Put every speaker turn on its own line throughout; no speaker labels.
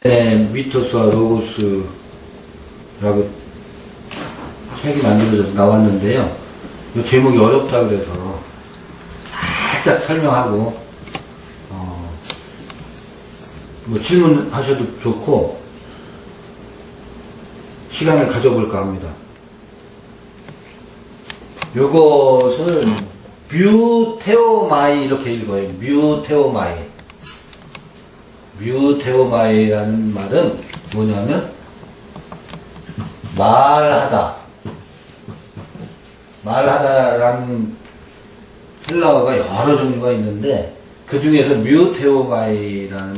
네, 미토스와 로고스라고 책이 만들어져서 나왔는데요. 이 제목이 어렵다 그래서 살짝 설명하고 뭐 질문하셔도 좋고 시간을 가져볼까 합니다. 요것을 뮤테오마이 이렇게 읽어요. 뮤테오마이. 뮤테오마이라는 말은 뭐냐면 말하다라는 헬라어가 여러 종류가 있는데 그 중에서 뮤테오마이라는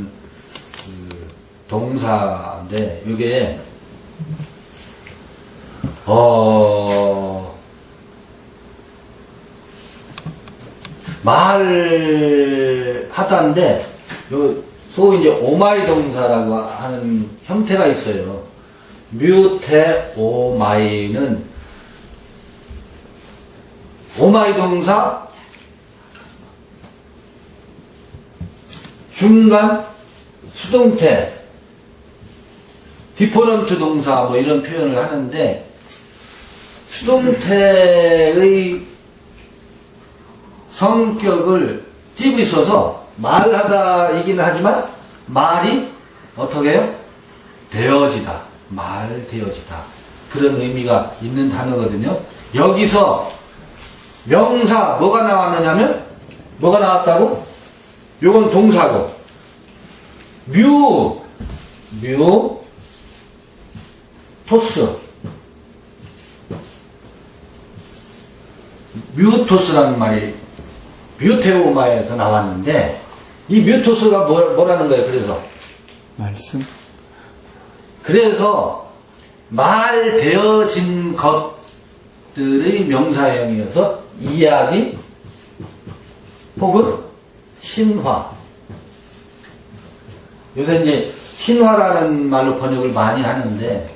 그 동사인데 이게 말하다인데 소위 이제 오마이 동사라고 하는 형태가 있어요. 뮤테오마이는 오마이 동사 중간 수동태 디퍼런트 동사 뭐 이런 표현을 하는데 수동태의 성격을 띠고 있어서 말하다이기는 하지만 말이 어떻게 해요? 되어지다. 말되어지다. 그런 의미가 있는 단어거든요. 여기서 명사 뭐가 나왔느냐면 뭐가 나왔다고? 요건 동사고 뮤토스라는 말이 뮤테오마에서 나왔는데 이 뮤토스가 뭐라는 거예요?
말씀?
그래서 말되어진 것들의 명사형이어서 이야기 혹은 신화. 요새 이제 신화라는 말로 번역을 많이 하는데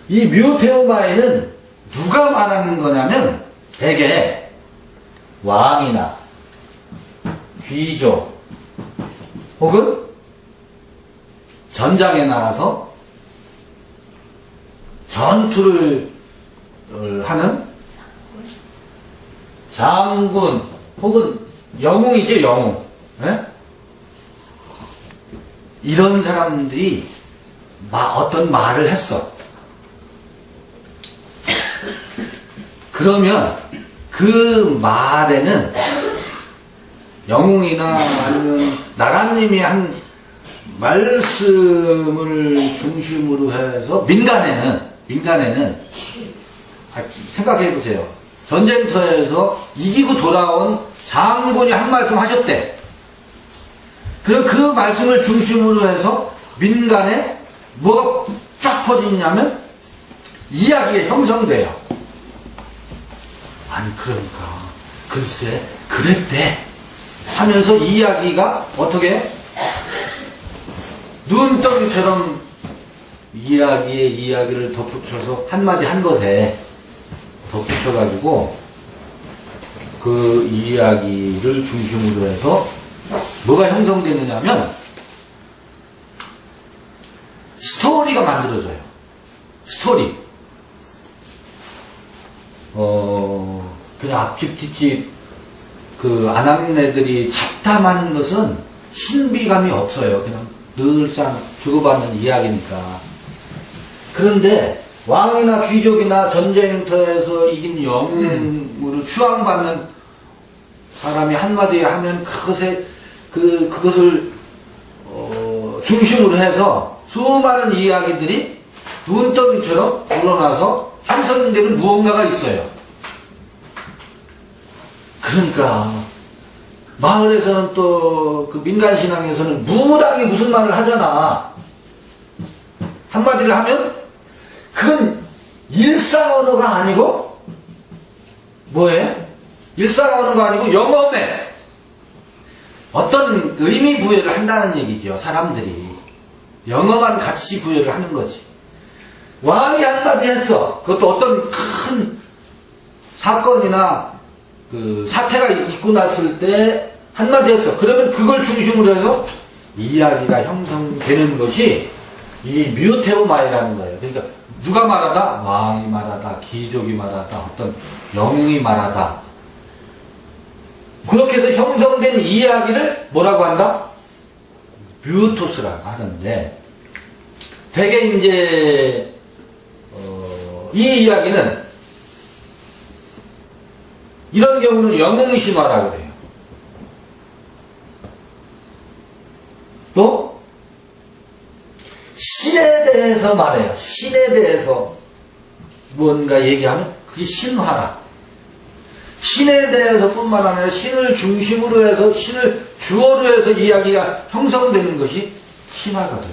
이 뮤테오마에는 누가 말하는 거냐면 대개 왕이나 귀족 혹은 전장에 나가서 전투를 하는 장군 혹은 영웅이죠, 영웅. 네? 이런 사람들이 어떤 말을 했어. 그러면 그 말에는 영웅이나 아니면 나라님이 한 말씀을 중심으로 해서 민간에는 생각해 보세요. 전쟁터에서 이기고 돌아온 장군이 한 말씀 하셨대. 그럼 그 말씀을 중심으로 해서 민간에 뭐가 쫙 퍼지냐면 이야기가 형성돼요. 아니 그러니까 글쎄 그랬대 하면서 이야기가 어떻게 눈덩이처럼 이야기에 이야기를 덧붙여서 한마디 한 것에 덧붙여가지고 그 이야기를 중심으로 해서 뭐가 형성되느냐면 스토리가 만들어져요. 스토리. 그냥 앞집 뒷집 그 아낙네들이 잡담하는 것은 신비감이 없어요. 그냥 늘상 주고받는 이야기니까. 그런데 왕이나 귀족이나 전쟁터에서 이긴 영웅으로 추앙받는 사람이 한마디 하면 그것을 중심으로 해서 수많은 이야기들이 눈덩이처럼 우러나서 형성되는 무언가가 있어요. 그러니까 마을에서는 또 그 민간신앙에서는 무당이 무슨 말을 하잖아. 한마디를 하면 그건 일상언어가 아니고 뭐예요? 일상언어가 아니고 영어매 어떤 의미 부여를 한다는 얘기죠. 사람들이 영어만 가치 부여를 하는 거지. 왕이 한마디 했어. 그것도 어떤 큰 사건이나 그 사태가 있고 났을 때 한마디 했어. 그러면 그걸 중심으로 해서 이야기가 형성되는 것이 이 뮤테오마이라는 거예요. 그러니까 누가 말하다? 왕이 말하다, 귀족이 말하다, 어떤 영웅이 말하다. 그렇게 해서 형성된 이야기를 뭐라고 한다? 뮤토스라고 하는데, 대개 이제 이 이야기는 이런 경우는 영웅신화라고 해요. 또 신에 대해서 말해요. 신에 대해서 뭔가 얘기하면 그게 신화라. 신에 대해서 뿐만 아니라 신을 중심으로 해서, 신을 주어로 해서 이야기가 형성되는 것이 신화거든.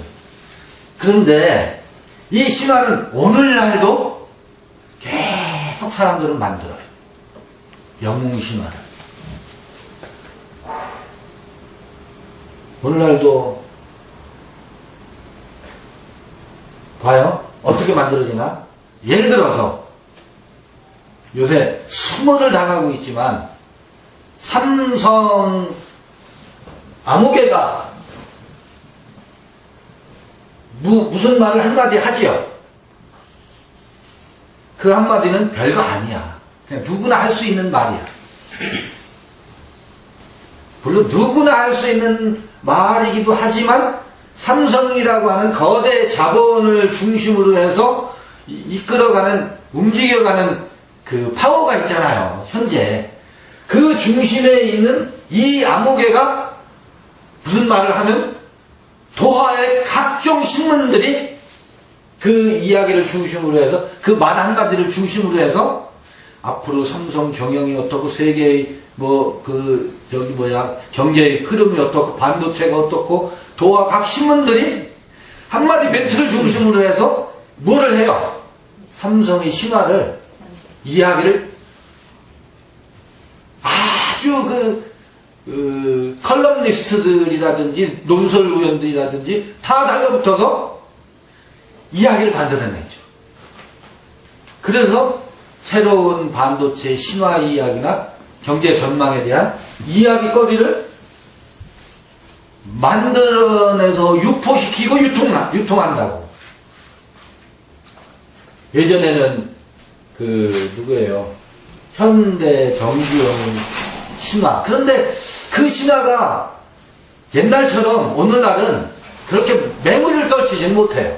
그런데 이 신화는 오늘날도 계속 사람들은 만들어요. 영웅 신화를. 오늘날도 봐요. 어떻게 만들어지나? 예를 들어서 요새 수모를 당하고 있지만 삼성 아무개가 무슨 말을 한마디 하지요. 그 한마디는 별거 아니야. 그냥 누구나 할 수 있는 말이야. 물론 누구나 할 수 있는 말이기도 하지만 삼성이라고 하는 거대 자본을 중심으로 해서 이끌어가는, 움직여가는 그 파워가 있잖아요. 현재. 그 중심에 있는 이 아무개가 무슨 말을 하면 도하의 각종 신문들이 그 이야기를 중심으로 해서, 그 말 한마디를 중심으로 해서 앞으로 삼성 경영이 어떻고, 세계의 경제의 흐름이 어떻고, 반도체가 어떻고, 도하 각 신문들이 한마디 멘트를 중심으로 해서 뭐를 해요? 삼성의 신화를, 이야기를 아주 컬럼니스트들이라든지 논설위원들이라든지 다 달려붙어서 이야기를 만들어내죠. 그래서 새로운 반도체 신화 이야기나 경제 전망에 대한 이야기거리를 만들어내서 유포시키고 유통한다고. 예전에는 누구예요? 현대 정규영 신화. 그런데 그 신화가 옛날처럼 오늘날은 그렇게 맹우리를 떨치지는 못해요.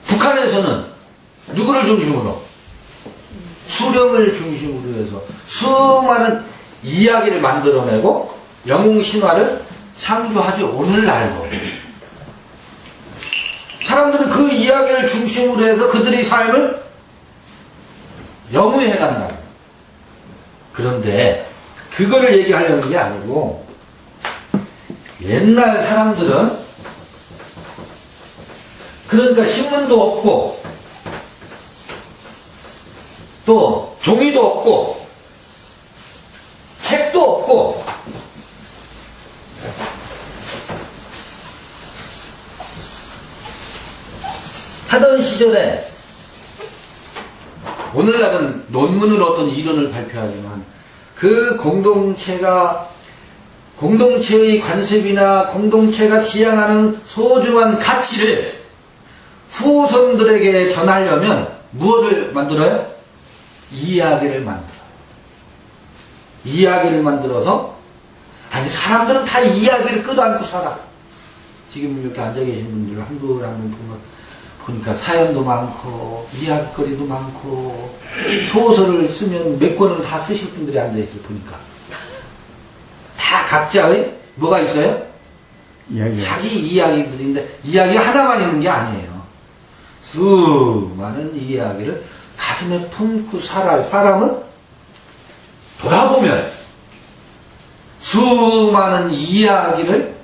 북한에서는 누구를 중심으로? 수령을 중심으로 해서 수많은 이야기를 만들어내고 영웅 신화를 창조하죠. 오늘날도. 사람들은 그 이야기를 중심으로 해서 그들의 삶을 영위해 간다. 그런데 그거를 얘기하려는 게 아니고, 옛날 사람들은 그러니까 신문도 없고 또 종이도 없고 책도 없고 하던 시절에, 오늘날은 논문으로 어떤 이론을 발표하지만 그 공동체의 관습이나 공동체가 지향하는 소중한 가치를 후손들에게 전하려면 무엇을 만들어요? 이야기를 만들어요. 이야기를 만들어서, 아니 사람들은 다 이야기를 끌어안고 살아. 지금 이렇게 앉아 계신 분들 한 분 한 분 보니까 사연도 많고 이야기거리도 많고, 소설을 쓰면 몇 권을 다 쓰실 분들이 앉아있어요. 보니까 다 각자의 뭐가 있어요? 자기 이야기들인데, 이야기 하나만 있는 게 아니에요. 수많은 이야기를 가슴에 품고 살아요. 사람은 돌아보면 수많은 이야기를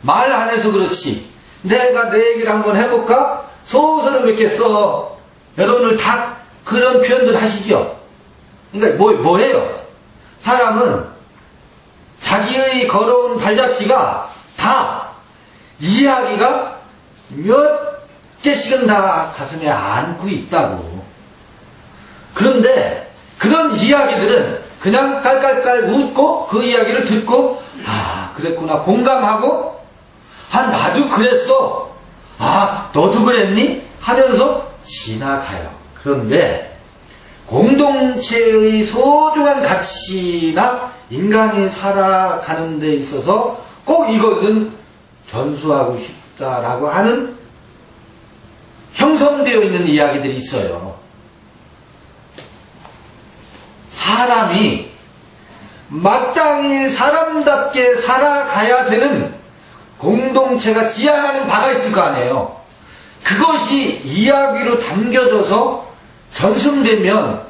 말 안 해서 그렇지, 내가 내 얘기를 한번 해볼까? 소설을 몇 개 써. 여러분들 다 그런 표현들 하시죠? 그러니까 뭐예요? 사람은 자기의 걸어온 발자취가 다 이야기가 몇 개씩은 다 가슴에 안고 있다고. 그런데 그런 이야기들은 그냥 깔깔깔 웃고 그 이야기를 듣고 아 그랬구나 공감하고 아 나도 그랬어 아 너도 그랬니? 하면서 지나가요. 그런데 공동체의 소중한 가치나 인간이 살아가는 데 있어서 꼭 이것은 전수하고 싶다라고 하는 형성되어 있는 이야기들이 있어요. 사람이 마땅히 사람답게 살아가야 되는 공동체가 지향하는 바가 있을 거 아니에요. 그것이 이야기로 담겨져서 전승되면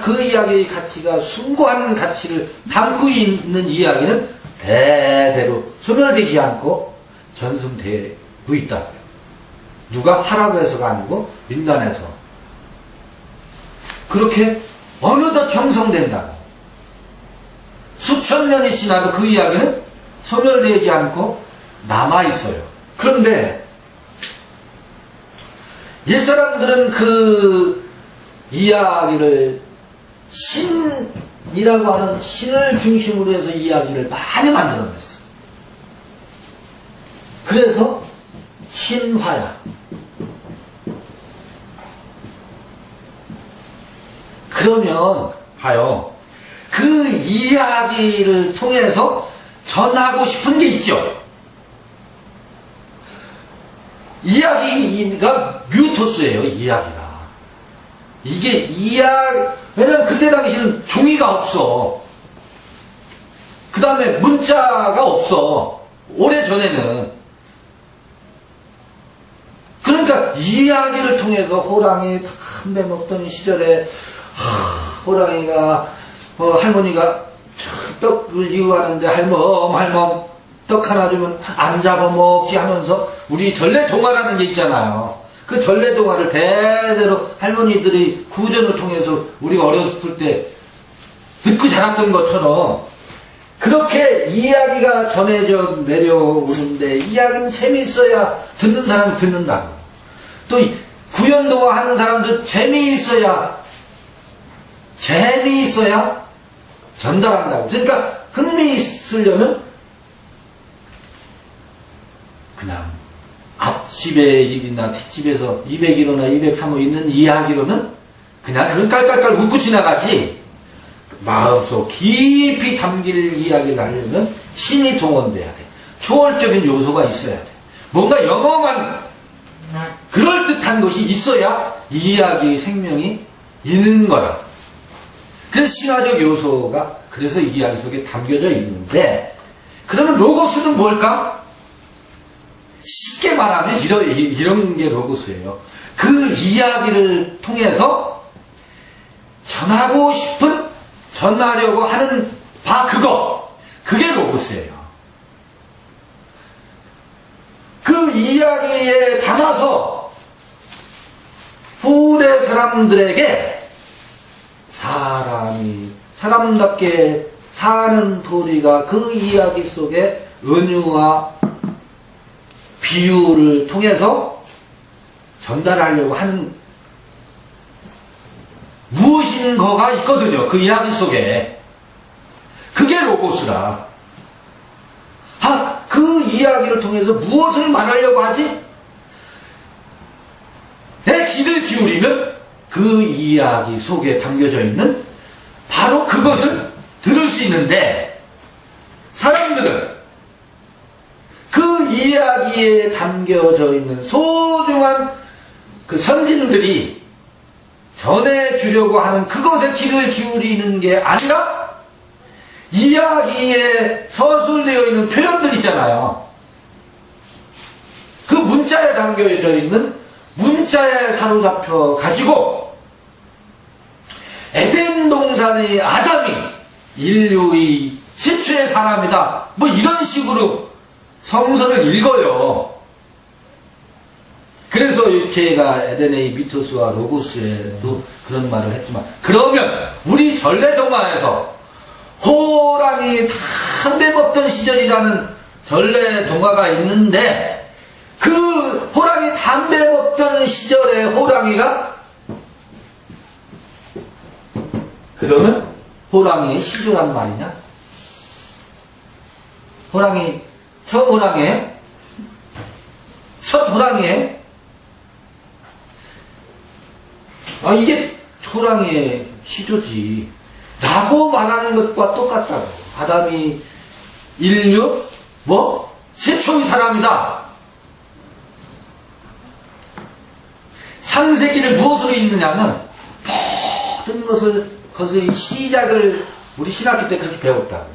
그 이야기의 가치가 숭고한 가치를 담고 있는 이야기는 대대로 소멸되지 않고 전승되고 있다고요. 누가 하라고 해서가 아니고 인간에서 그렇게 어느덧 형성된다고. 수천 년이 지나도 그 이야기는 소멸되지 않고 남아있어요. 그런데 옛사람들은 그 이야기를 신이라고 하는 신을 중심으로 해서 이야기를 많이 만들어냈어. 그래서 신화야. 그러면 봐요. 그 이야기를 통해서 전하고 싶은 게 있죠. 이야기가 뮤토스예요. 이야기가. 이게 왜냐면 그때 당시는 종이가 없어. 그 다음에 문자가 없어. 오래전에는. 그러니까 이야기를 통해서 호랑이 담배 먹던 시절에 호랑이가 할머니가 떡을 이고 가는데 할멈 떡 하나 주면 안 잡아먹지 하면서 우리 전래동화라는 게 있잖아요. 그 전래동화를 대대로 할머니들이 구전을 통해서 우리가 어렸을 때 듣고 자랐던 것처럼 그렇게 이야기가 전해져 내려오는데 이야기는 재미있어야 듣는 사람이 듣는다고. 또 구연동화 하는 사람도 재미있어야 전달한다고. 그러니까 흥미있으려면 그냥 앞집의 일이나 뒷집에서 201호나 203호 있는 이야기로는 그냥 그건 깔깔깔 웃고 지나가지 마음속 깊이 담길 이야기를 하려면 신이 동원돼야 돼. 초월적인 요소가 있어야 돼. 뭔가 영험한 그럴듯한 것이 있어야 이 이야기의 생명이 있는 거야. 그래서 신화적 요소가 그래서 이 이야기 속에 담겨져 있는데 그러면 로고스는 뭘까? 쉽게 말하면 이런 게 로고스예요. 그 이야기를 통해서 전하고 싶은 전하려고 하는 바 그게 로고스예요. 그 이야기에 담아서 후대 사람들에게 사람답게 사는 도리가 그 이야기 속에 은유와 비유를 통해서 전달하려고 하는 무엇인가가 있거든요. 그 이야기 속에. 그게 로고스라. 그 이야기를 통해서 무엇을 말하려고 하지? 내 귀를 기울이면 그 이야기 속에 담겨져 있는 바로 그것을 들을 수 있는데 사람들은 그 이야기에 담겨져 있는 소중한 그 선진들이 전해주려고 하는 그것에 귀를 기울이는 게 아니라 이야기에 서술되어 있는 표현들 있잖아요. 그 문자에 담겨져 있는 문자에 사로잡혀 가지고 에덴 동산의 아담이 인류의 최초의 사람이다. 뭐 이런 식으로 성서를 읽어요. 그래서 제가 에덴의 미토스와 로고스에도 그런 말을 했지만 그러면 우리 전래동화에서 호랑이 담배 먹던 시절이라는 전래동화가 있는데 그 호랑이 담배 먹던 시절의 호랑이가 그러면 호랑이의 시조란 말이냐? 호랑이, 처음 호랑이에요? 첫 호랑이에요? 아, 이게 호랑이의 시조지. 라고 말하는 것과 똑같다고. 아담이 인류, 최초의 사람이다. 창세기를 무엇으로 읽느냐면, 모든 것의 시작을 우리 신학기 때 그렇게 배웠다고.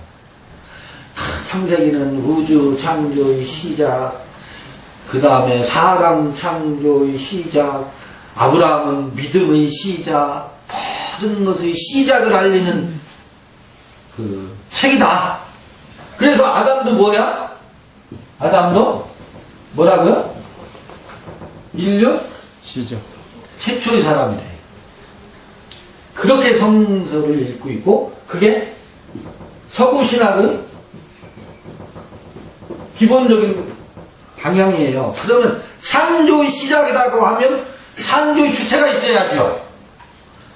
창세기는 우주 창조의 시작, 그 다음에 사람 창조의 시작, 아브라함은 믿음의 시작, 모든 것의 시작을 알리는 그 책이다. 그래서 아담도 뭐야? 아담도 뭐라고요? 인류
시작.
최초의 사람이래. 그렇게 성서를 읽고 있고, 그게 서구 신학의 기본적인 방향이에요. 그러면 창조의 시작이라고 하면 창조의 주체가 있어야죠.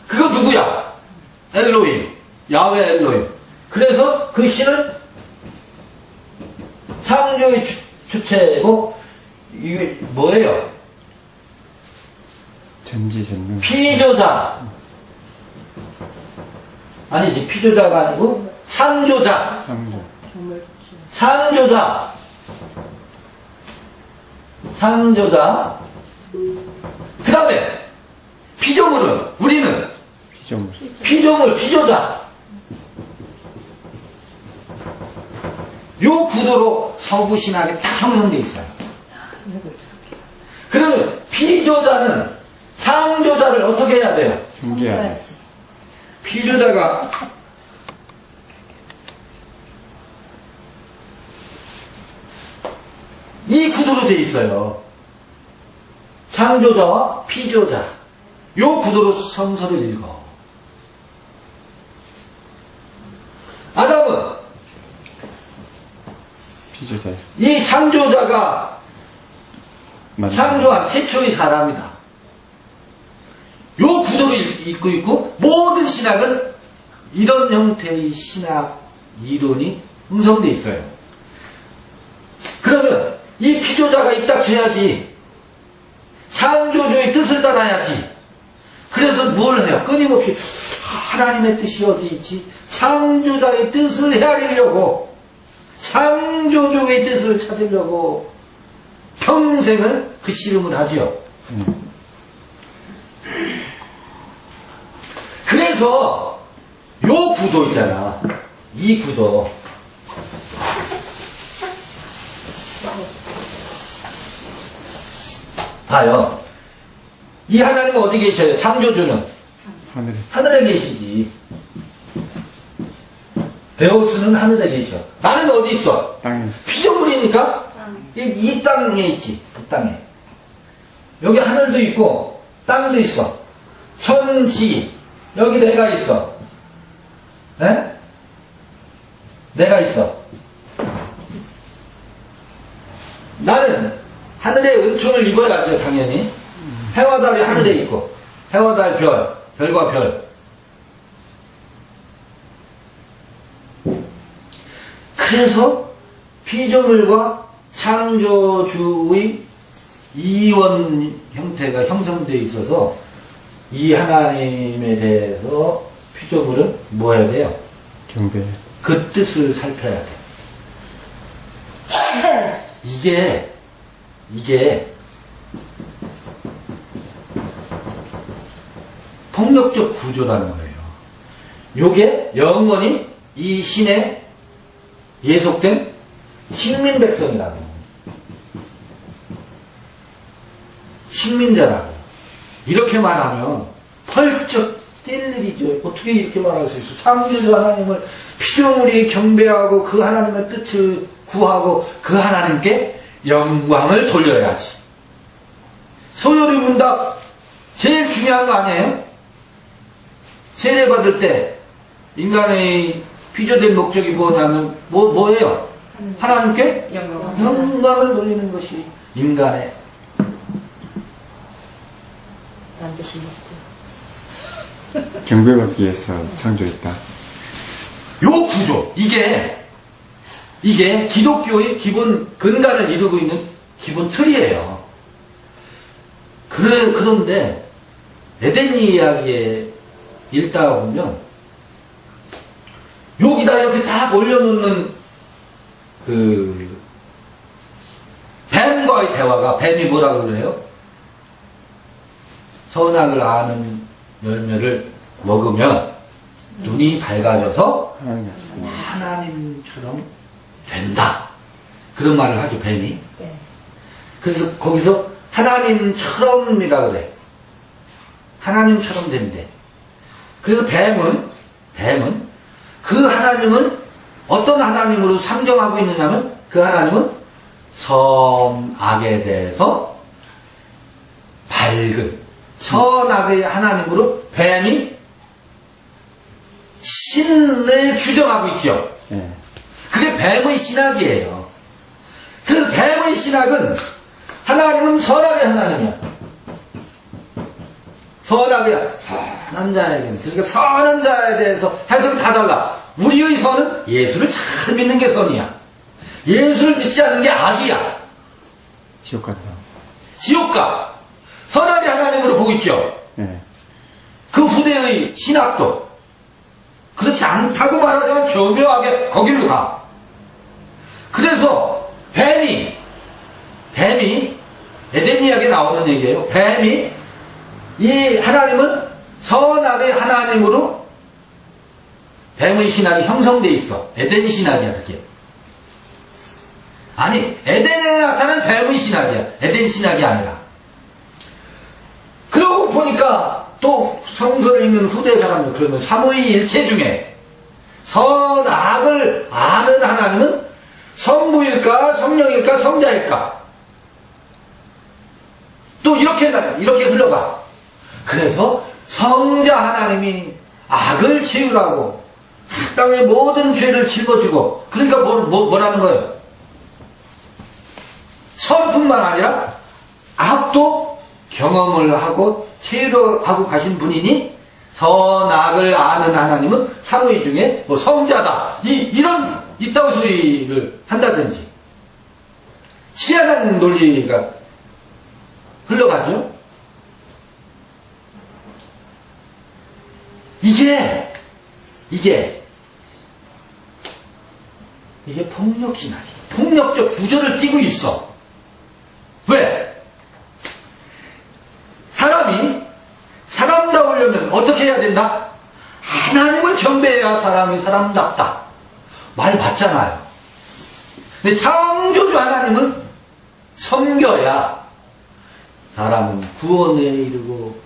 그거 누구야? 엘로힘, 야훼 엘로힘. 그래서 그 신은 창조의 주체고, 이게 뭐예요?
전지전능.
피조자. 아니지, 피조자가 아니고 창조자.
창조.
창조자. 창조자. 그 다음에 피조물은, 우리는
피조물.
피조물, 피조자. 요 구도로 서구신학이 딱 형성되어 있어요. 그러면 피조자는 창조자를 어떻게 해야 돼요?
존귀하다.
피조자가 이 구도로 되어 있어요. 창조자와 피조자. 요 구도로 성서를 읽어. 아담은
피조자요.
이 창조자가
맞아요.
창조한 최초의 사람이다. 요 구도를 읽고 있고, 모든 신학은 이런 형태의 신학 이론이 형성되어 있어요. 그러면 이 피조자가 입닥쳐야지. 창조주의 뜻을 따라야지. 그래서 뭘 해요? 끊임없이 하나님의 뜻이 어디 있지? 창조자의 뜻을 헤아리려고, 창조주의 뜻을 찾으려고 평생을 그 씨름을 하지요. 그래서 요 구도 있잖아. 이 구도. 봐요. 이 하나님은 어디 계셔요? 창조주는
하늘에.
하늘에 계시지. 데우스는 하늘에 계셔. 나는 어디 있어?
땅에 있어.
피조물이니까 이 땅에 있지. 이 땅에. 여기 하늘도 있고 땅도 있어. 천지. 여기 내가 있어. 에? 내가 있어. 나는 하늘의 은총을 입어야죠, 당연히. 해와 달이 하늘에 있고, 해와 달 별, 별과 별. 그래서 피조물과 창조주의 이원 형태가 형성되어 있어서 이 하나님에 대해서 피조물은 뭐 해야 돼요?
경배.
그 뜻을 살펴야 돼. 이게 폭력적 구조라는 거예요. 요게 영원히 이 신에 예속된 식민백성이라고. 식민자라고. 이렇게 말하면 펄쩍 뛸 일이죠. 어떻게 이렇게 말할 수 있어? 창조주 하나님을 피조물이 경배하고 그 하나님의 뜻을 구하고 그 하나님께 영광을 돌려야지. 소요리 문답 제일 중요한 거 아니에요? 세례 받을 때 인간의 피조된 목적이 뭐냐면 뭐예요? 하나님께 영광을 돌리는 것이 인간의
경배받기 위해서 창조했다.
요 구조, 이게 기독교의 기본 근간을 이루고 있는 기본 틀이에요. 그런데 에덴 이야기에 읽다가 보면 여기다 이렇게 딱 올려놓는 뱀과의 대화가, 뱀이 뭐라고 그래요? 선악을 아는 열매를 먹으면 눈이 밝아져서 하나님처럼 된다. 그런 말을 하죠, 뱀이.
네.
그래서 거기서 하나님처럼이라 그래. 하나님처럼 된대. 그래서 뱀은 그 하나님은 어떤 하나님으로 상정하고 있느냐면 그 하나님은 선악에 대해서 밝은 선악의 하나님으로 뱀이 신을 규정하고 있죠.
예.
그게 뱀의 신학이에요. 그 뱀의 신학은 하나님은 선악의 하나님이야. 선악이야. 선한 자에게는. 그러니까 선한 자에 대해서 해석이 다 달라. 우리의 선은 예수를 잘 믿는 게 선이야. 예수를 믿지 않는 게 악이야.
지옥 간다.
지옥 가. 선악의 하나님으로 보고 있죠.
예.
그 후대의 신학도 그렇지 않다고 말하지만 교묘하게 거길로 가. 그래서 뱀이 에덴 이야기에 나오는 얘기예요. 뱀이 이 하나님은 선악의 하나님으로 뱀의 신학이 형성되어 있어. 에덴 신학이야, 그게. 아니, 에덴에 나타난 뱀의 신학이야. 에덴 신학이 아니라. 그러고 보니까 또 성서에 있는 후대 사람들, 그러면 삼위일체 중에 선악을 아는 하나님은 성부일까, 성령일까, 성자일까? 또 이렇게 흘러가. 그래서 성자 하나님이 악을 치우라고 땅의 모든 죄를 짊어지고, 그러니까 뭐라는 거예요? 선뿐만 아니라 악도 경험을 하고 체류하고 가신 분이니 선악을 아는 하나님은 삼위 중에 뭐 성자다. 이런 이따위 소리를 한다든지 희한한 논리가 흘러가죠. 이게 폭력신학이에요. 폭력적 구조를 띠고 있어. 왜? 사람이 사람다우려면 어떻게 해야 된다? 하나님을 경배해야 사람이 사람답다. 말 맞잖아요. 근데 창조주 하나님을 섬겨야 사람은 구원에 이르고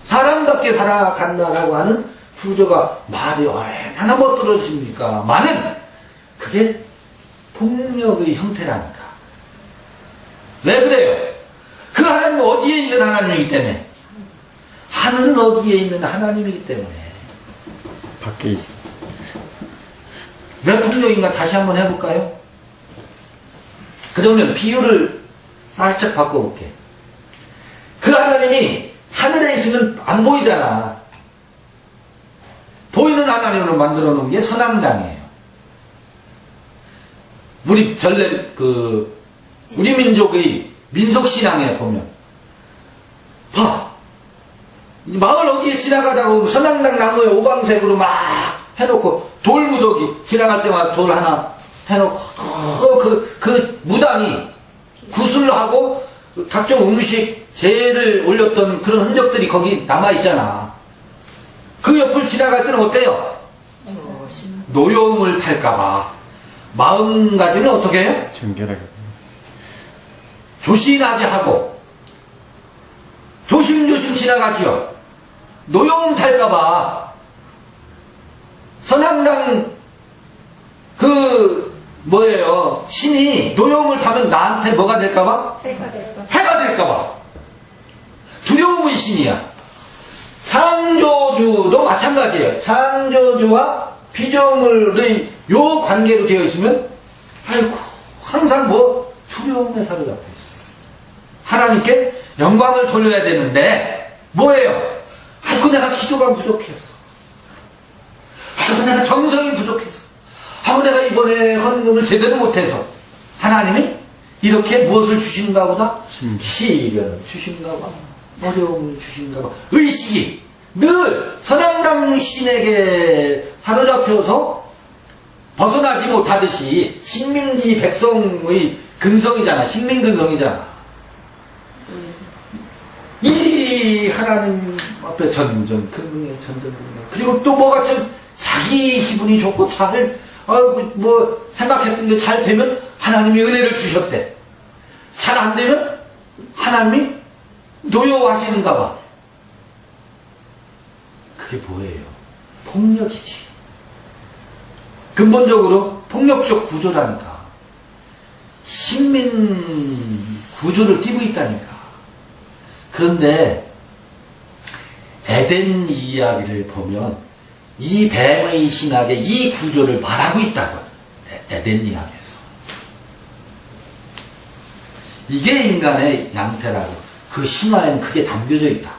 사람답게 살아간다라고 하는 구조가 말이 얼마나 멋들어집니까? 많은 그게 폭력의 형태라니까. 왜 그래요? 그 하나님은 어디에 있는 하나님이기 때문에, 하늘은 어디에 있는 하나님이기 때문에.
밖에 있어.
왜 폭력인가 다시 한번 해볼까요? 그러면 비유를 살짝 바꿔볼게. 그 하나님이 하늘에 있으면 안 보이잖아. 보이는 하나님으로 만들어 놓은 게 선앙당이에요. 우리 우리 민족의 민속신앙에 보면, 봐! 마을 어디에 지나가다가 선앙당 나무에 오방색으로 막 해놓고, 돌무더기 지나갈 때마다 돌 하나 해놓고, 그 무당이 구슬하고 각종 음식, 재를 올렸던 그런 흔적들이 거기 남아있잖아. 그 옆을 지나갈 때는 어때요? 노여움을 탈까봐. 마음가짐은 어떻게 해요?
정결하게.
조신하게 하고 조심조심 지나가지요. 노여움 탈까봐. 선앙당 신이 노여움을 타면 나한테 뭐가 될까봐? 해가 될까봐. 두려움의 신이야. 창조주도 마찬가지예요. 창조주와 피조물의 요 관계로 되어 있으면, 아이고, 항상 두려움에 사로잡혀 있어요. 하나님께 영광을 돌려야 되는데, 뭐예요? 아이고, 내가 기도가 부족해서. 내가 정성이 부족해서, 내가 이번에 헌금을 제대로 못해서 하나님이 이렇게 무엇을 주신가 보다? 시련을 주신가 봐. 어려움을 주신가 봐. 의식이 늘 선양당신에게 사로잡혀서 벗어나지 못하듯이 식민지 백성의 근성이잖아. 식민근성이잖아. 이 하나님 앞에 전전 근성에 전전. 그리고 또 뭐가 좀 자기 기분이 좋고 뭐 생각했던 게 잘 되면 하나님이 은혜를 주셨대. 잘 안 되면 하나님이 노여워하시는가 봐. 그게 뭐예요? 폭력이지. 근본적으로 폭력적 구조라니까. 식민 구조를 띠고 있다니까. 그런데 에덴 이야기를 보면 이 뱀의 신학의 이 구조를 말하고 있다고. 에덴 이야기에서. 이게 인간의 양태라고. 그 신화에는 그게 담겨져 있다.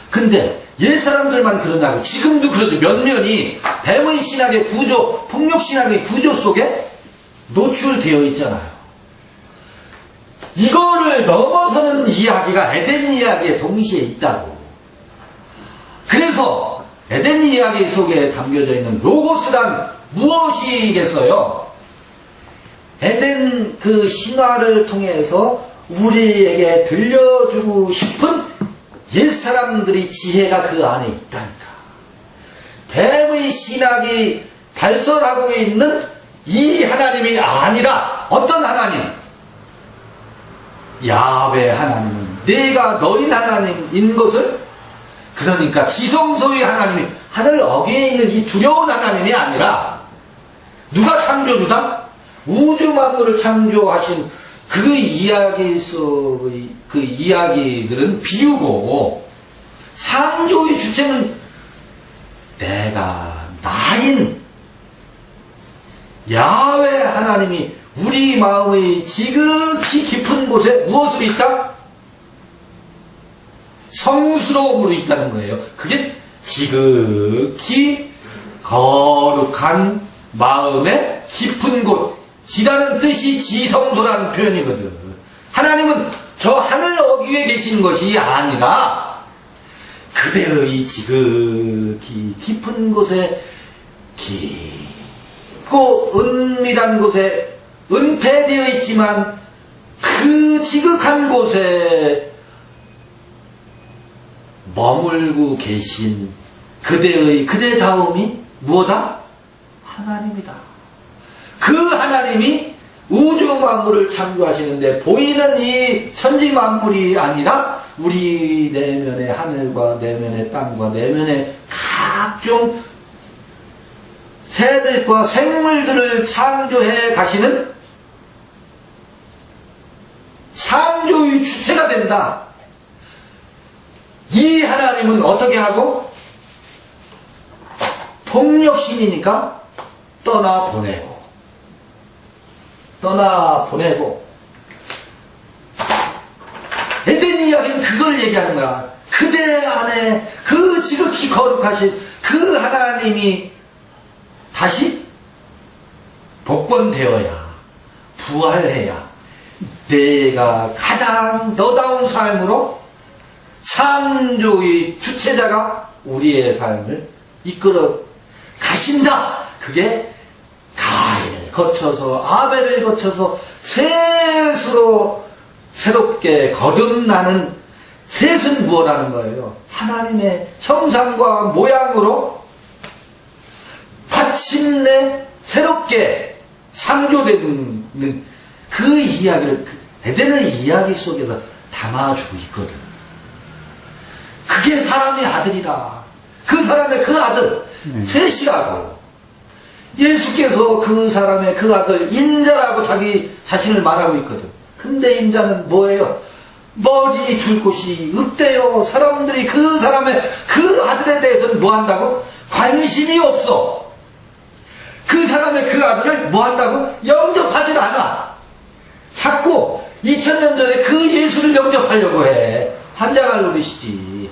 근데 옛 사람들만 그러냐고. 지금도 그러죠. 면면이 뱀의 신학의 구조, 폭력 신학의 구조 속에 노출되어 있잖아요. 이거를 넘어서는 이야기가 에덴 이야기에 동시에 있다고. 그래서 에덴 이야기 속에 담겨져 있는 로고스란 무엇이겠어요? 에덴 그 신화를 통해서 우리에게 들려주고 싶은 옛사람들의 지혜가 그 안에 있다니까. 뱀의 신학이 발설하고 있는 이 하나님이 아니라 어떤 하나님? 야훼 하나님은 내가 너희 하나님인 것을, 그러니까 지성소의 하나님이 하늘 어귀에 있는 이 두려운 하나님이 아니라 누가 창조주다? 우주 만물을 창조하신 그 이야기 속의 그 이야기들은 비유고, 창조의 주체는 내가 나인 야훼 하나님이 우리 마음의 지극히 깊은 곳에 무엇으로 있다? 성스러움으로 있다는 거예요. 그게 지극히 거룩한 마음의 깊은 곳이라는 뜻이 지성소라는 표현이거든. 하나님은 저 하늘 어귀에 계신 것이 아니라 그대의 지극히 깊은 곳에, 깊고 은밀한 곳에 은폐되어 있지만 그 지극한 곳에 머물고 계신 그대다움이 무엇이다? 하나님이다. 그 하나님이 우주 만물을 창조하시는데 보이는 이 천지 만물이 아니라 우리 내면의 하늘과 내면의 땅과 내면의 각종 새들과 생물들을 창조해 가시는 창조의 주체가 된다. 이 하나님은 어떻게 하고? 폭력신이니까 떠나보내고 에덴 이야기는 그걸 얘기하는 거야. 그대 안에 그 지극히 거룩하신 그 하나님이 다시 복권되어야, 부활해야 내가 가장 너다운 삶으로 창조의 주체자가 우리의 삶을 이끌어 가신다. 그게 가인을 거쳐서 아벨을 거쳐서 셋으로 새롭게 거듭나는, 셋은 무엇하는 거예요? 하나님의 형상과 모양으로 마침내 새롭게 창조되는 그 이야기를 에덴의 이야기 속에서 담아주고 있거든. 그게 사람의 아들이라. 그 사람의 그 아들 셋이라고. 예수께서 그 사람의 그 아들 인자라고 자기 자신을 말하고 있거든. 근데 인자는 뭐예요? 머리 줄 곳이 없대요. 사람들이 그 사람의 그 아들에 대해서는 뭐 한다고? 관심이 없어. 그 사람의 그 아들을 뭐 한다고? 영접하질 않아. 자꾸 2000년 전에 그 예수를 영접하려고 해. 환장할 노릇이지.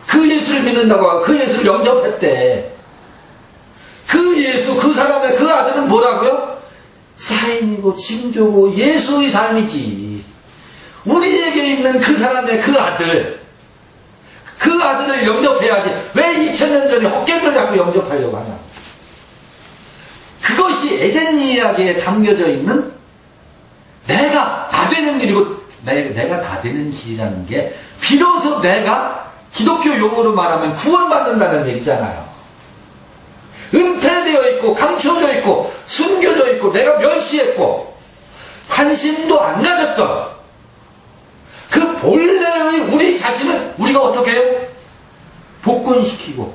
그 예수를 믿는다고 하고 그 예수를 영접했대. 그 예수, 그 사람의 그 아들은 뭐라고요? 사인이고 징조고 예수의 삶이지. 우리에게 있는 그 사람의 그 아들, 그 아들을 영접해야지. 왜 2000년 전에 헛개를 갖고 영접하려고 하냐. 그것이 에덴 이야기에 담겨져 있는 내가 다 되는 길이고, 내가 다 되는 길이라는 게 비로소 내가 기독교 용어로 말하면 구원받는다는 얘기잖아요. 은폐되어 있고 감춰져 있고 숨겨져 있고 내가 멸시했고 관심도 안 가졌던 그 본래의 우리 자신을 우리가 어떻게 해요? 복권시키고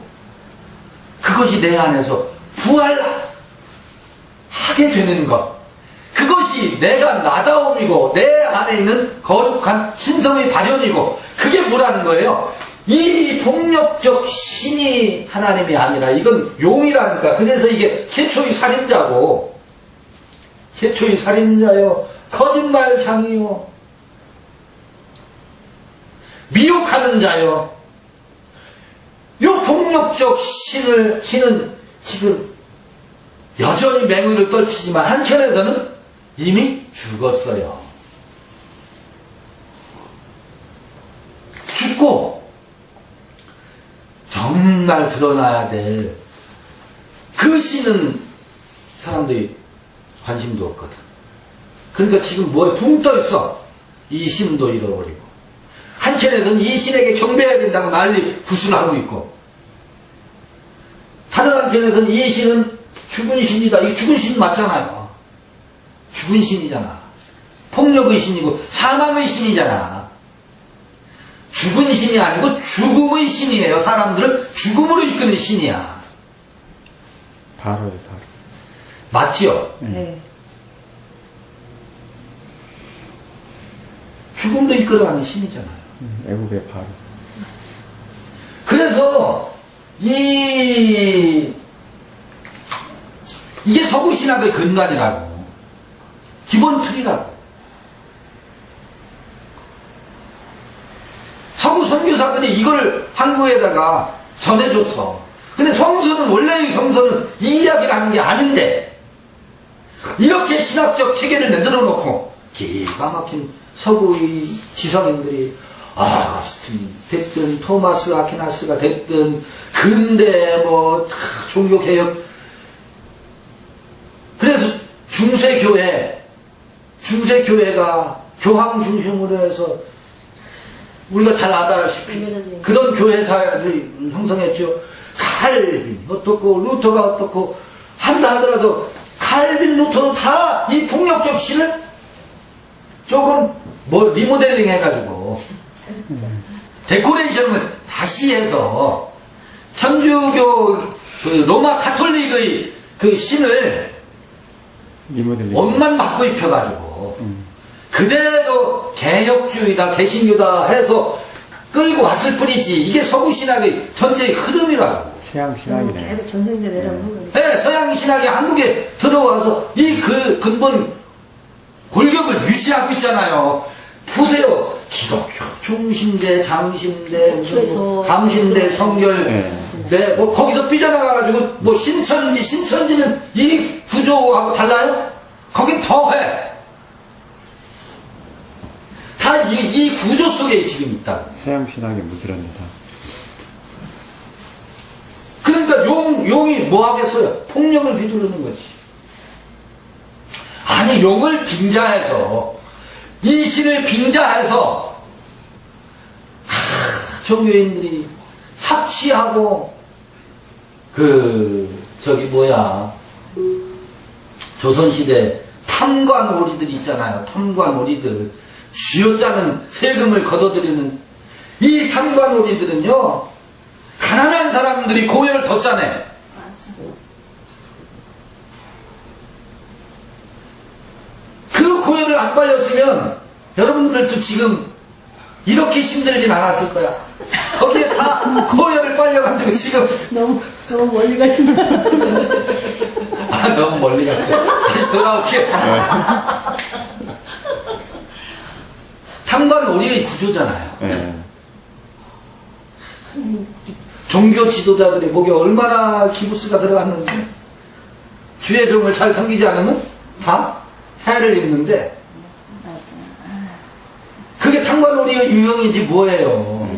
그것이 내 안에서 부활하게 되는 것, 그것이 내가 나다움이고 내 안에 있는 거룩한 신성의 발현이고, 그게 뭐라는 거예요? 이 폭력적 신이 하나님이 아니라 이건 용이라니까. 그래서 이게 최초의 살인자고, 최초의 살인자요, 거짓말장이요, 미혹하는 자요. 요 폭력적 신은 지금 여전히 맹위를 떨치지만 한편에서는 이미 죽었어요. 죽고 정말 드러나야 될 그 신은 사람들이 관심도 없거든. 그러니까 지금 뭐에 붕 떠 있어. 이 신도 잃어버리고, 한편에서는 이 신에게 경배해야 된다고 난리 구순하고 있고, 다른 한편에서는 이 신은 죽은 신이다. 이 죽은 신 맞잖아요. 죽은 신이잖아. 폭력의 신이고 사망의 신이잖아. 죽은 신이 아니고 죽음의 신이에요. 사람들을 죽음으로 이끄는 신이야.
바로요, 바로.
맞죠?
네.
죽음도 이끌어가는 신이잖아요.
애국의 바로.
그래서 이게 서구신학의 근간이라고, 기본 틀이라고. 서구 선교사들이 이걸 한국에다가 전해줬어. 근데 성서는, 원래의 성서는 이 이야기를 하는 게 아닌데, 이렇게 신학적 체계를 만들어 놓고 기가 막힌 서구의 지성인들이 아가스틴 됐든 토마스 아퀴나스가 됐든 근대 뭐 종교개혁, 그래서 중세교회가 교황 중심으로 해서 우리가 잘 알다시피 그런 교회사를 형성했죠. 칼빈 어떻고 루터가 어떻고 한다 하더라도 칼빈 루터는 다 이 폭력적 신을 조금 뭐 리모델링 해가지고 데코레이션을 다시 해서 천주교 그 로마 카톨릭의 그 신을
리모델링.
옷만 바꿔 입혀가지고 그대로 개혁주의다 개신교다 해서 끌고 왔을 뿐이지, 이게 서구신학의 전체의 흐름이라고.
서양신학이네.
계속 전생대 내려오는 거예요.
네, 서양신학이 한국에 들어와서 이 그 근본 골격을 유지하고 있잖아요. 보세요. 기독교, 중신대, 장신대, 무슨 뭐 감신대, 성결, 네, 뭐 거기서 삐져나가가지고 뭐 신천지는 이 구조하고 달라요? 거긴 더해. 다 이 구조 속에 지금 있다.
서양신학에 물들었다.
그러니까 용이 뭐 하겠어요? 폭력을 휘두르는 거지. 아니, 용을 빙자해서, 이 신을 빙자해서, 종교인들이 착취하고, 조선시대 탐관오리들 있잖아요. 탐관오리들. 쥐어짜는 세금을 걷어들이는 이 탐관오리들은요, 가난한 사람들이 고열을 더 짜네. 그 고열을 안 빨렸으면 여러분들도 지금 이렇게 힘들진 않았을 거야. 거기에 다 고열을 빨려가지고 지금
너무 멀리 가신다.
아, 너무 멀리 갔고 다시 돌아올게. 탐관오리의 구조잖아요.
네.
종교 지도자들의 목에 얼마나 기부스가 들어갔는데 주의 종을 잘 섬기지 않으면 다 해를 입는데 그게 탕과놀이의 유형이지 뭐예요.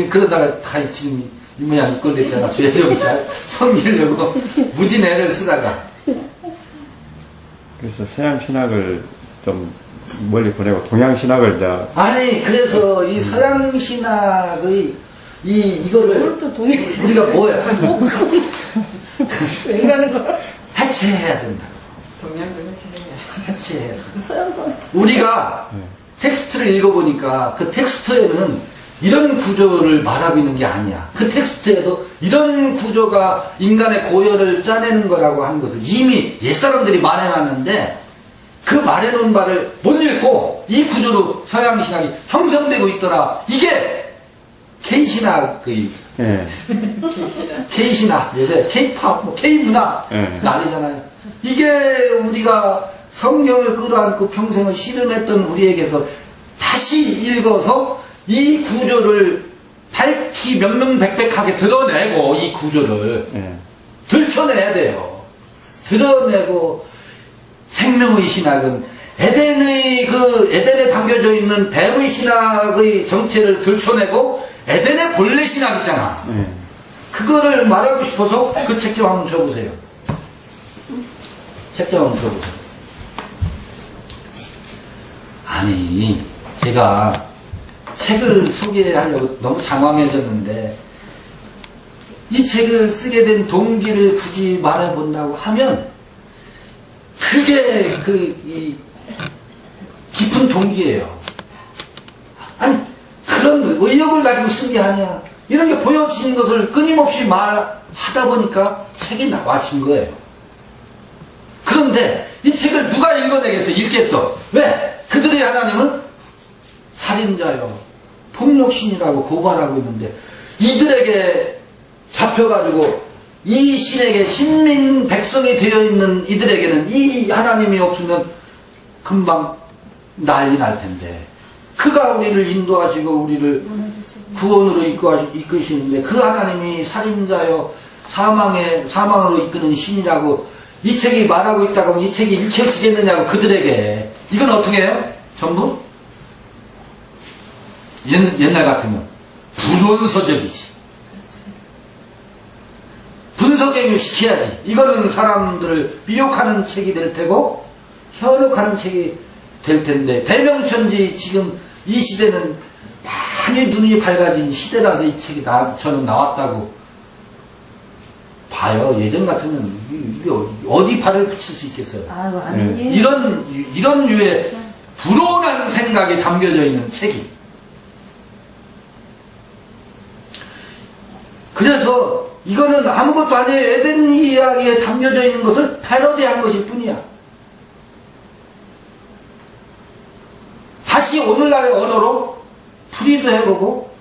그러다가 다 지금 이 모양 이꼴 됐잖아. 주의 종이 잘 섬기려고 무진 애를 쓰다가.
그래서 서양 신학을 좀 멀리 보내고 동양 신학을 이제
아니 그래서 이 서양 신학의 이거를
뭘 또 동양
우리가 뭐야
왜 이러는 거야?
해체해야 된다.
동양도
해체해야 된다.
서양도
우리가 텍스트를 읽어보니까 그 텍스트에는 이런 구조를 말하고 있는 게 아니야. 그 텍스트에도 이런 구조가 인간의 고열을 짜내는 거라고 하는 것을 이미 옛사람들이 말해놨는데 그 말해놓은 바를 못 읽고 이 구조로 서양신학이 형성되고 있더라. 이게 K신학의
예.
K신학, 요새 K팝, 뭐 K문화
네.
난리잖아요. 이게 우리가 성경을 끌어안고 평생을 씨름했던 우리에게서 다시 읽어서 이 구조를 밝히 명명백백하게 드러내고 이 구조를
예.
들춰내야 돼요. 드러내고 생명의 신학은 에덴에 담겨져 있는 뱀의 신학의 정체를 들춰내고 에덴의 본래 신학 있잖아.
예.
그거를 말하고 싶어서 그 책 좀 한번 줘보세요. 책 좀 한번 줘보세요. 아니, 제가 책을 소개하려고 너무 장황해졌는데, 이 책을 쓰게 된 동기를 굳이 말해본다고 하면, 그게 이 깊은 동기예요. 아니, 그런 의욕을 가지고 쓴 게 아니야. 이런 게 보여지는 것을 끊임없이 말하다 보니까 책이 나와진 거예요. 그런데 이 책을 누가 읽어내겠어? 읽겠어? 왜? 그들의 하나님은 살인자요, 폭력신이라고 고발하고 있는데 이들에게 잡혀가지고 이 신에게 신민 백성이 되어 있는 이들에게는 이 하나님이 없으면 금방 난리 날 텐데 그가 우리를 인도하시고 우리를 구원으로 이끄시는데 그 하나님이 살인자요 사망으로 이끄는 신이라고 이 책이 말하고 있다고 하면 이 책이 읽혀지겠느냐고 그들에게. 이건 어떻게 해요? 전부 옛날 같으면 불온서적이지. 분석행위 시켜야지. 이거는 사람들을 미혹하는 책이 될 테고 현혹하는 책이 될 텐데 대명천지 지금 이 시대는 많이 눈이 밝아진 시대라서 이 책이 저는 나왔다고 봐요. 예전 같으면 이게 어디 발을 붙일 수 있겠어요.
아유, 아니.
이런 류의 불온한 생각이 담겨져 있는 책이. 그래서 이거는 아무것도 아니에요. 에덴 이야기에 담겨져 있는 것을 패러디한 것일 뿐이야. 다시 오늘날의 언어로 풀이도 해보고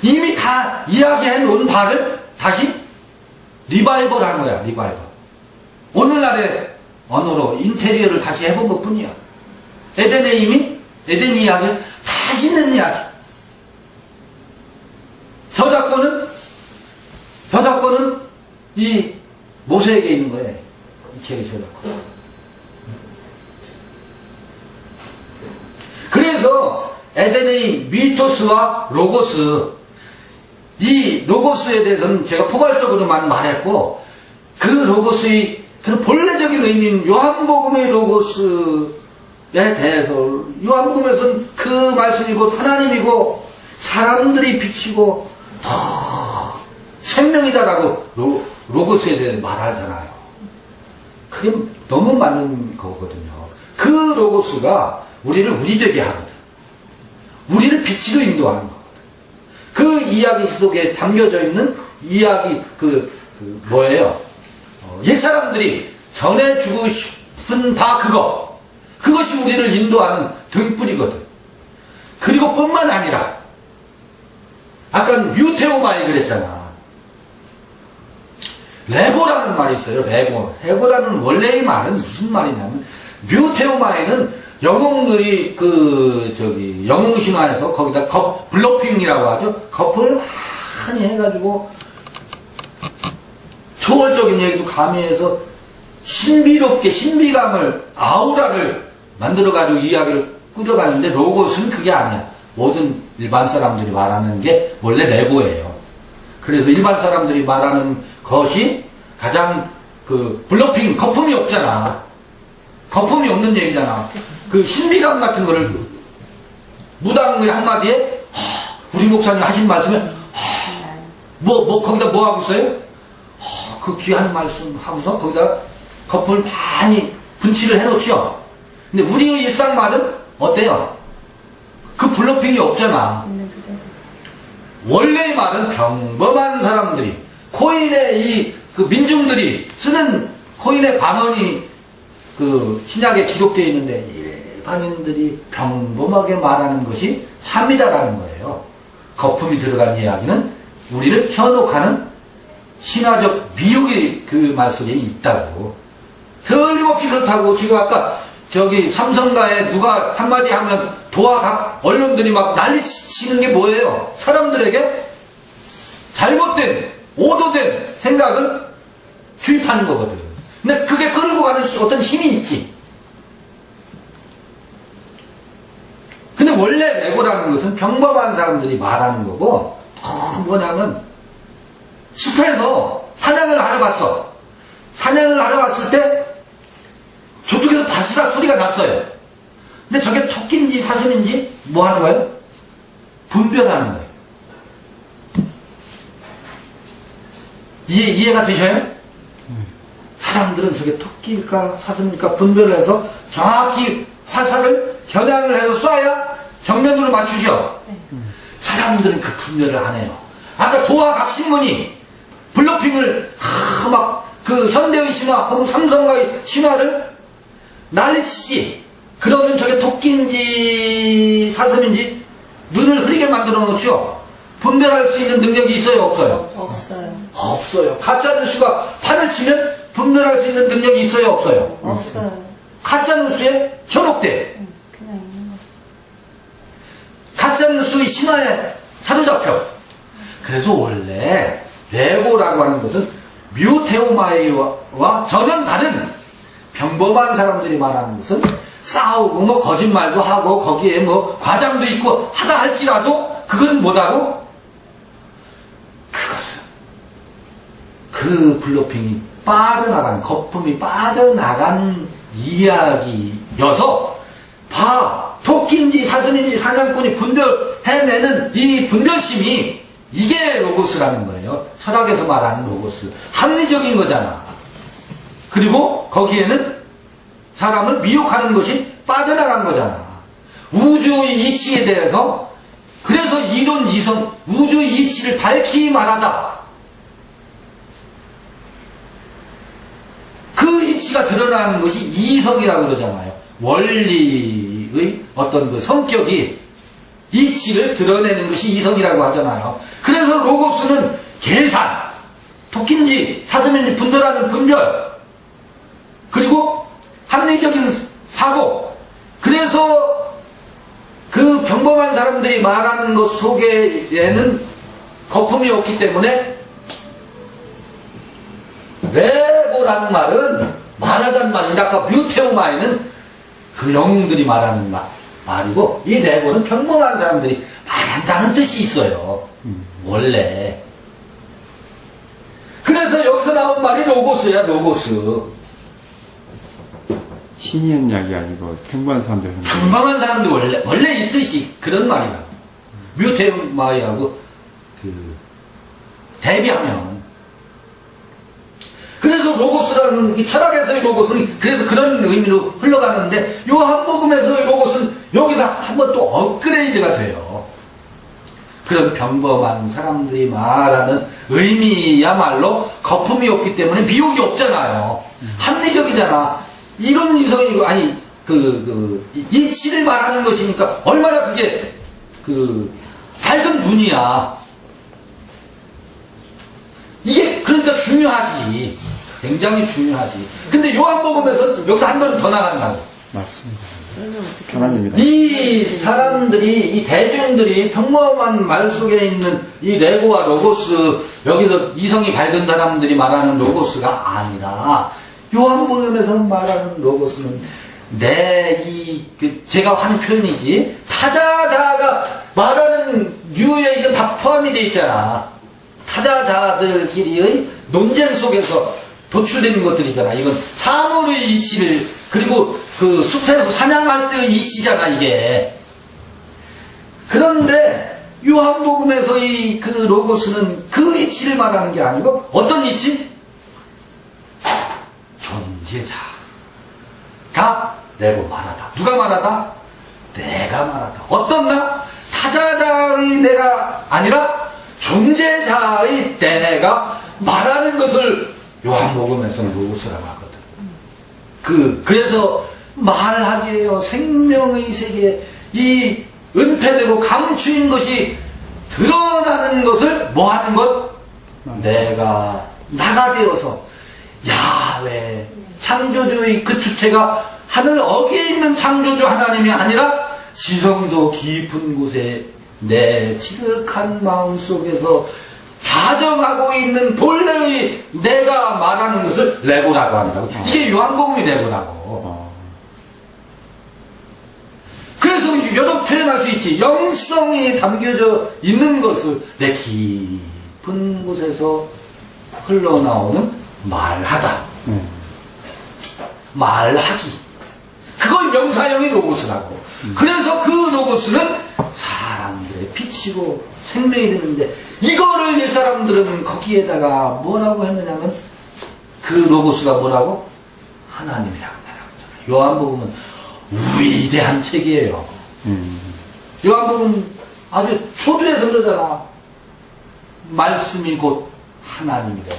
이미 다 이야기해 놓은 바를 다시 리바이벌 한 거야. 리바이벌. 오늘날의 언어로 인테리어를 다시 해본 것 뿐이야. 에덴에 이미 에덴 이야기는 다 있는 이야기. 저작권은 이 모세에게 있는 거예요. 이 책의 저작권. 그래서 에덴의 미토스와 로고스, 이 로고스에 대해서는 제가 포괄적으로만 말했고 그 로고스의 그 본래적인 의미인 요한복음의 로고스에 대해서 요한복음에서는 그 말씀이 곧 하나님이고 사람들이 비치고 생명이다라고 로고스에 대해 말하잖아요. 그게 너무 맞는 거거든요. 그 로고스가 우리를 우리 되게 하거든. 우리를 빛으로 인도하는 거거든. 그 이야기 속에 담겨져 있는 이야기 뭐예요? 옛사람들이 전해주고 싶은 바 그것이 우리를 인도하는 등불이거든. 그리고 뿐만 아니라 아까 뮤테오마이 그랬잖아. 레고라는 말이 있어요. 레고라는 원래의 말은 무슨 말이냐면 뮤테오마이는 영웅신화에서 거기다 블러핑이라고 하죠. 거품을 막 많이 해가지고 초월적인 얘기도 가미해서 신비롭게 신비감을 아우라를 만들어가지고 이야기를 꾸려가는데 로봇은 그게 아니야. 모든 일반 사람들이 말하는 게 원래 레고예요. 그래서 일반 사람들이 말하는 것이 가장 그 블러핑 거품이 없잖아. 거품이 없는 얘기잖아. 그 신비감 같은 거를 무당의 한마디에 우리 목사님 하신 말씀에 거기다 뭐 하고 있어요? 그 귀한 말씀 하고서 거기다 거품을 많이 분칠을 해놓죠. 근데 우리의 일상 말은 어때요? 그 블러핑이 없잖아. 원래의 말은 평범한 사람들이 코인의 그 민중들이 쓰는 코인의 반원이 그 신약에 기록되어 있는데 일반인들이 평범하게 말하는 것이 참이다라는 거예요. 거품이 들어간 이야기는 우리를 현혹하는 신화적 미혹이 그 말 속에 있다고. 틀림없이 그렇다고. 지금 아까 저기 삼성가에 누가 한마디 하면 도화 각 언론들이 막 난리치는 게 뭐예요? 사람들에게 잘못된 오도된 생각을 주입하는 거거든. 근데 그게 끌고 가는 어떤 힘이 있지. 근데 원래 레고라는 것은 평범한 사람들이 말하는 거고, 뭐냐면 숲에서 사냥을 하러 갔어. 사냥을 하러 갔을 때 저쪽에서 바스락 소리가 났어요. 근데 저게 토끼인지 사슴인지 뭐 하는 거예요? 분별하는 거예요. 이해가 되셔요? 사람들은 저게 토끼일까 사슴일까 분별을 해서 정확히 화살을 겨냥을 해서 쏴야 정면으로 맞추죠. 사람들은 그 분별을 안 해요. 아까 도화각 신문이 블러핑을 막 그 현대의 신화 혹은 삼성가의 신화를 난리치지. 그러면 저게 토끼인지 사슴인지 눈을 흐리게 만들어 놓죠. 분별할 수 있는 능력이 있어요 없어요?
없어요.
없어요. 가짜뉴스가 판을 치면 분별할 수 있는 능력이 있어요 없어요?
없어요.
가짜뉴스에 현혹돼.
그냥 있는 거.
가짜뉴스의 신화에 사로잡혀. 그래서 원래 레고라고 하는 것은 뮤테오마이와 전혀 다른 평범한 사람들이 말하는 것은 싸우고 뭐 거짓말도 하고 거기에 뭐 과장도 있고 하다 할지라도 그건 뭐다고? 그것은 그 블러핑이 빠져나간 거품이 빠져나간 이야기여서 토끼인지 사슴인지 사냥꾼이 분별해내는 이 분별심이 이게 로고스라는 거예요. 철학에서 말하는 로고스. 합리적인 거잖아. 그리고 거기에는 사람을 미혹하는 것이 빠져나간 거잖아. 우주의 이치에 대해서 그래서 이론 이성 우주의 이치를 밝히 말하다. 그 이치가 드러나는 것이 이성이라고 그러잖아요. 원리의 어떤 그 성격이 이치를 드러내는 것이 이성이라고 하잖아요. 그래서 로고스는 계산, 토끼인지 사슴인지 분별하는 분별, 그리고 합리적인 사고. 그래서 그 평범한 사람들이 말하는 것 속에는 거품이 없기 때문에 레고라는 말은 말하자는 말인데 아까 뮤테오마이는 그 영웅들이 말하는 말이고 이 레고는 평범한 사람들이 말한다는 뜻이 있어요. 원래. 그래서 여기서 나온 말이 로고스야, 로고스.
신이 한 이야기 아니고 평범한 사람들 하는 거예요.
평범한 사람들 원래 이 뜻이 그런 말이다. 뮤테오마이하고 그 대비하면. 그래서 로고스라는 이 철학에서의 로고스는 그래서 그런 의미로 흘러가는데 요 한복음에서의 로고스는 여기서 한번 또 업그레이드가 돼요. 그런 평범한 사람들이 말하는 의미야말로 거품이 없기 때문에 미혹이 없잖아요. 합리적이잖아. 이런 이성이고 아니 이치를 말하는 것이니까 얼마나 그게 밝은 눈이야. 이게 그러니까 중요하지. 굉장히 중요하지. 근데 요한복음에서 여기서 한 걸음 더 나간다고.
맞습니다. 하나님이다.
이 사람들이, 이 대중들이 평범한 말 속에 있는 이 레고와 로고스, 여기서 이성이 밝은 사람들이 말하는 로고스가 아니라, 요한복음에서 말하는 로고스는 제가 하는 표현이지, 타자자가 말하는 류에 이건 다 포함이 돼 있잖아. 타자자들끼리의 논쟁 속에서 도출되는 것들이잖아. 이건 사물의 이치를, 그리고 그 숲에서 사냥할 때의 이치잖아, 이게. 그런데 요한복음에서의 그 로고스는 그 이치를 말하는 게 아니고 어떤 이치? 존재자가 내고 말하다. 누가 말하다? 내가 말하다. 어떤 나? 타자자의 내가 아니라 존재자의 내가 말하는 것을 요한복음에서는 로고스라고 하거든. 그래서 말하기에요. 생명의 세계에 이 은폐되고 감추인 것이 드러나는 것을 뭐 하는 것? 내가 나가 되어서 야훼 창조주의 그 주체가 하늘 어귀에 있는 창조주 하나님이 아니라 지성소 깊은 곳에 내 지극한 마음속에서 좌정하고 있는 본래의 내가 말하는 것을 레고라고 한다고. 이게 요한복음이 레고라고. 그래서 여러 표현할 수 있지. 영성이 담겨져 있는 것을 내 깊은 곳에서 흘러나오는 말하다. 말하기. 그걸 명사형의 로고스라고. 그래서 그 로고스는 사람들의 빛이고 생명이 되는데, 이거를 이 사람들은 거기에다가 뭐라고 했느냐면, 그 로고스가 뭐라고? 하나님이라고 말하잖아요. 요한복음은 위대한 책이에요. 요한복음 아주 초두에서 그러잖아. 말씀이 곧 하나님이래.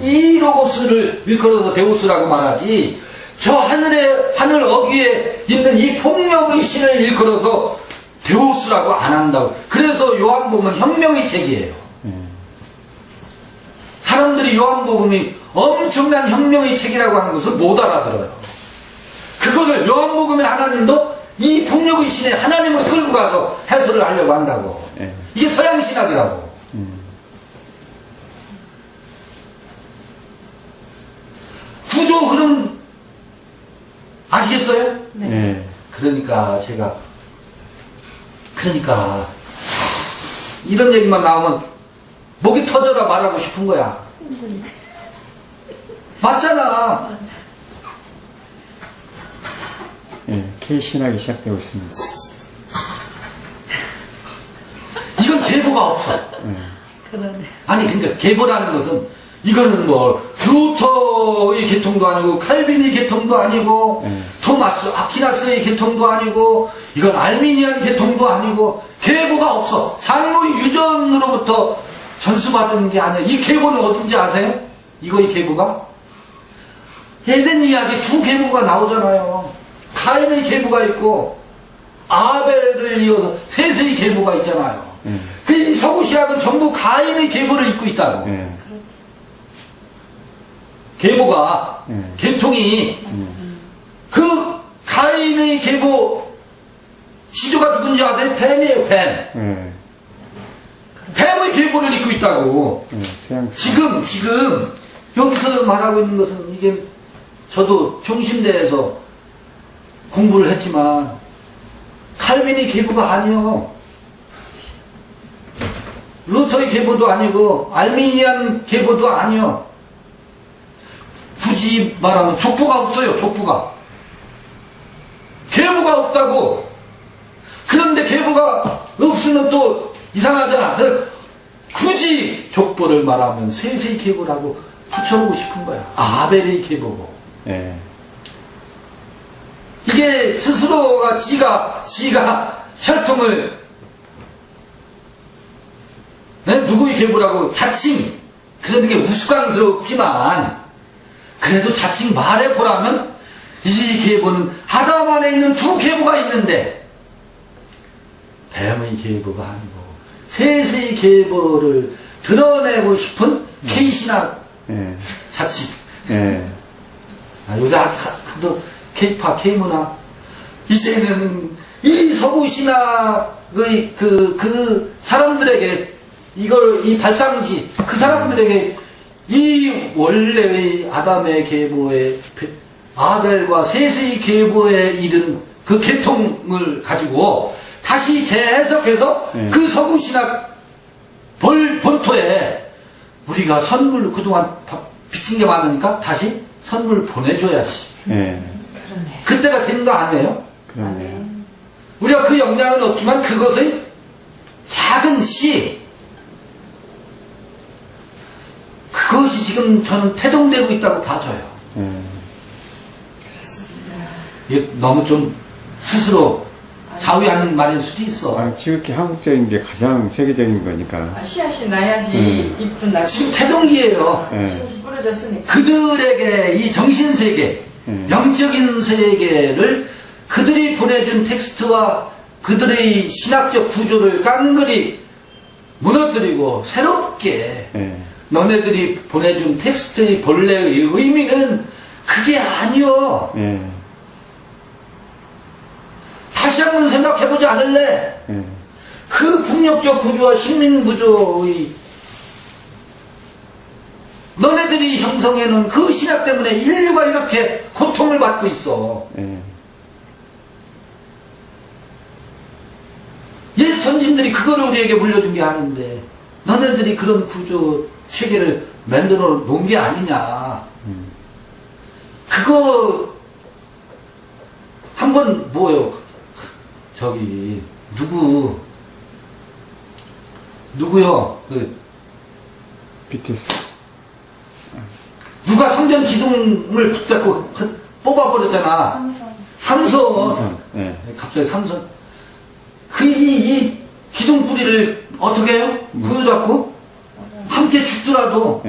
이 로고스를 일컬어서 데우스라고 말하지, 저 하늘 어귀에 있는 이 폭력의 신을 일컬어서 데우스라고 안 한다고. 그래서 요한복음은 혁명의 책이에요. 사람들이 요한복음이 엄청난 혁명의 책이라고 하는 것을 못 알아들어요. 그거를 요한복음의 하나님도 이 폭력의 신에 하나님을 끌고 가서 해설을 하려고 한다고. 이게 서양신학이라고. 구조 흐름 아시겠어요?
네.
그러니까 이런 얘기만 나오면 목이 터져라 말하고 싶은 거야. 맞잖아.
K신학이 시작되고 있습니다.
이건 계보가 없어.
그러네.
아니, 그러니까 계보라는 것은 이거는 뭐 루터의 계통도 아니고 칼빈의 계통도 아니고 토마스 아퀴나스의 계통도 아니고 이건 알미니안 계통도 아니고 계보가 없어. 장로의 유전으로부터 전수받은 게 아니야. 이 계보는 어딘지 아세요? 이거의 계보가? 에덴 이야기에 두 계보가 나오잖아요. 카인의 계보가 있고 아벨을 이어서 셋의 계보가 있잖아요. 그 서구시학은 전부 가인의 계보를 잇고 있다고. 계보가 계통이 그 가인의 계보 시조가 누군지 아세요? 뱀이에요. 뱀. 뱀의 계보를 잇고 있다고. 지금 여기서 말하고 있는 것은 이게 저도 종신대에서 공부를 했지만 칼빈의 계보가 아니요. 루터의 계보도 아니고 알미니안 계보도 아니요. 굳이 말하면 족보가 없어요. 족보가. 계보가 없다고. 그런데 계보가 없으면 또 이상하잖아. 굳이 족보를 말하면 셋의 계보라고 붙여보고 싶은 거야. 아벨의 계보고. 이게 스스로가 지가 혈통을 누구의 계보라고 자칭 그러는 게 우스꽝스럽지만 그래도 자칭 말해보라면 이 계보는 아담 안에 있는 두 계보가 있는데 뱀의 계보가 아니고 셋의 계보를 드러내고 싶은 K신학 자칭. 요새 하도 K파, K문화 이제는 이 서구 신학의 그 사람들에게 이 발상지 그 사람들에게 이 원래의 아담의 계보의 아벨과 셋의 계보에 이른 그 계통을 가지고 다시 재해석해서 그 서구 신학 본토에 우리가 선물 그동안 빚진 게 많으니까 다시 선물 보내줘야지.
그러네.
그때가 된 거 아니에요?
그러네요.
우리가 그 역량은 없지만 그것의 작은 씨 그것이 지금 저는 태동되고 있다고 봐줘요. 이게 너무 좀 스스로 자위하는 말일 수도 있어.
아, 지극히 한국적인 게 가장 세계적인 거니까.
씨앗이 나야지 잎도 나고
지금 태동기예요.
씨앗이 뿌려졌으니까.
그들에게 이 정신세계, 영적인 세계를 그들이 보내준 텍스트와 그들의 신학적 구조를 깡그리 무너뜨리고 새롭게 너네들이 보내준 텍스트의 본래의 의미는 그게 아니요. 다시 한번 생각해보지 않을래? 그 폭력적 구조와 식민 구조의 너네들이 형성해놓은 그 신학 때문에 인류가 이렇게 고통을 받고 있어. 옛 선진들이 그거를 우리에게 물려준 게 아닌데 너네들이 그런 구조 체계를 만들어 놓은 게 아니냐. 그거 한번 뭐요? 저기 누구요?
BTS.
누가 성전 기둥을 붙잡고 뽑아버렸잖아. 삼선. 갑자기 삼선. 이 기둥 뿌리를 어떻게 해요? 부여잡고 함께 죽더라도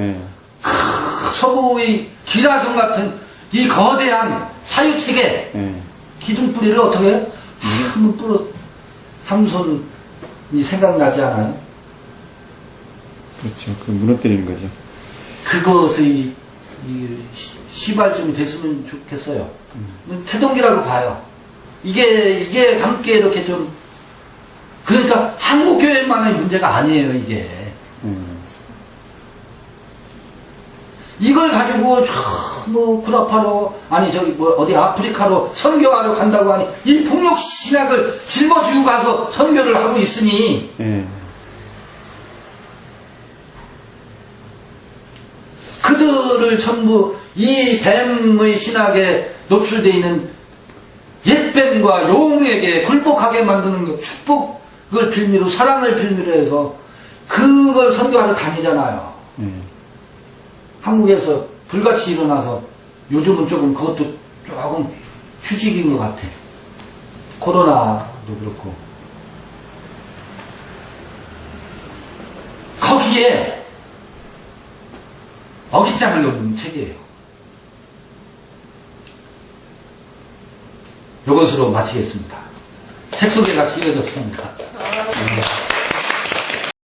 서구의 기라성 같은 이 거대한 사유체계 기둥 뿌리를 어떻게 해요? 한번 뿌려 삼손이 생각나지 않아요?
그렇죠. 그 무너뜨리는 거죠.
그것의 시발점이 됐으면 좋겠어요. 태동기라고 봐요. 이게 함께 이렇게 좀 그러니까 한국교회만의 문제가 아니에요. 이게 이걸 가지고 뭐 구라파로 아니 저기 뭐 어디 아프리카로 선교하러 간다고 하니 이 폭력 신학을 짊어지고 가서 선교를 하고 있으니 그들을 전부 이 뱀의 신학에 노출되어 있는 옛뱀과 용에게 굴복하게 만드는 축복을 빌미로 사랑을 빌미로 해서 그걸 선교하러 다니잖아요. 한국에서 불같이 일어나서 요즘은 조금 그것도 조금 휴직인 것 같아. 코로나도 그렇고. 거기에 어깃장을 놓는 책이에요. 이것으로 마치겠습니다. 책 소개가 길어졌습니다.